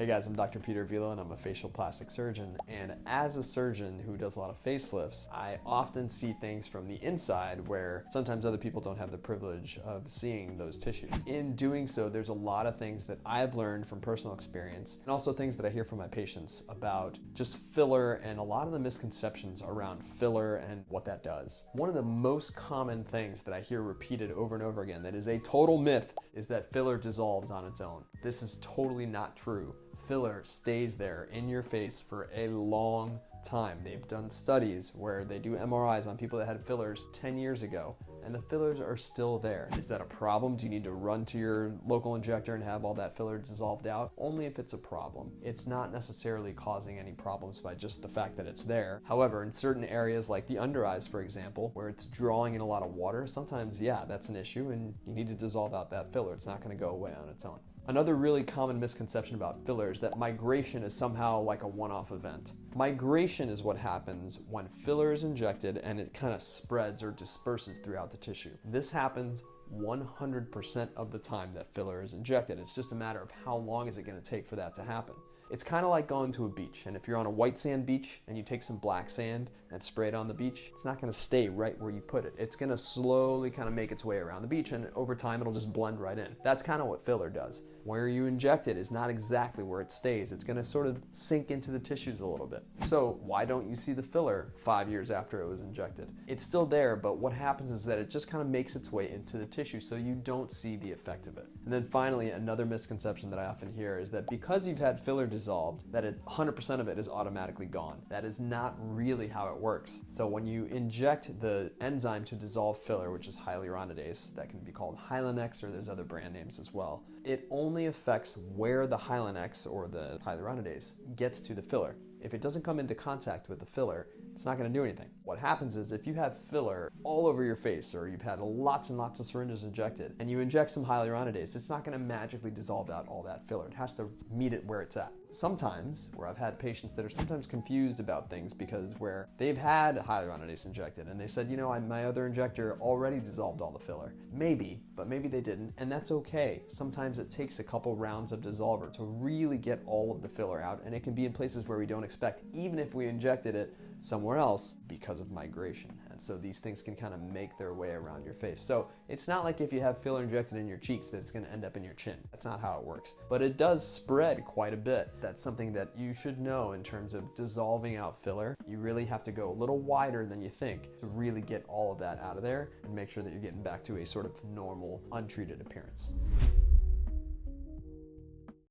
Hey guys, I'm Dr. Peter Vila and I'm a facial plastic surgeon. And as a surgeon who does a lot of facelifts, I often see things from the inside where sometimes other people don't have the privilege of seeing those tissues. In doing so, there's a lot of things that I've learned from personal experience and also things that I hear from my patients about just filler and a lot of the misconceptions around filler and what that does. One of the most common things that I hear repeated over and over again that is a total myth is that filler dissolves on its own. This is totally not true. Filler stays there in your face for a long time. They've done studies where they do MRIs on people that had fillers 10 years ago, and the fillers are still there. Is that a problem? Do you need to run to your local injector and have all that filler dissolved out? Only if it's a problem. It's not necessarily causing any problems by just the fact that it's there. However, in certain areas like the under eyes, for example, where it's drawing in a lot of water, sometimes, yeah, that's an issue and you need to dissolve out that filler. It's not going to go away on its own. Another really common misconception about filler is that migration is somehow like a one-off event. Migration is what happens when filler is injected and it kind of spreads or disperses throughout the tissue. This happens 100% of the time that filler is injected. It's just a matter of how long is it going to take for that to happen. It's kind of like going to a beach, and if you're on a white sand beach and you take some black sand and spray it on the beach, it's not going to stay right where you put it. It's going to slowly kind of make its way around the beach, and over time it'll just blend right in. That's kind of what filler does. Where you inject it is not exactly where it stays. It's going to sort of sink into the tissues a little bit. So why don't you see the filler 5 years after it was injected? It's still there, but what happens is that it just kind of makes its way into the tissue, so you don't see the effect of it. And then finally, another misconception that I often hear is that because you've had filler dissolved, that 100% of it is automatically gone. That is not really how it works. So when you inject the enzyme to dissolve filler, which is hyaluronidase, that can be called Hylenex, or there's other brand names as well, it only affects where the Hylenex or the hyaluronidase gets to the filler. If it doesn't come into contact with the filler, it's not going to do anything. What happens is if you have filler all over your face, or you've had lots and lots of syringes injected, and you inject some hyaluronidase, it's not going to magically dissolve out all that filler. It has to meet it where it's at. Sometimes, where I've had patients that are sometimes confused about things because where they've had hyaluronidase injected and they said, you know, my other injector already dissolved all the filler. Maybe, but maybe they didn't, and that's okay. Sometimes it takes a couple rounds of dissolver to really get all of the filler out, and it can be in places where we don't expect, even if we injected it somewhere else because of migration. And so these things can kind of make their way around your face. So it's not like if you have filler injected in your cheeks that it's going to end up in your chin. That's not how it works. But it does spread quite a bit. That's something that you should know in terms of dissolving out filler. You really have to go a little wider than you think to really get all of that out of there and make sure that you're getting back to a sort of normal, untreated appearance.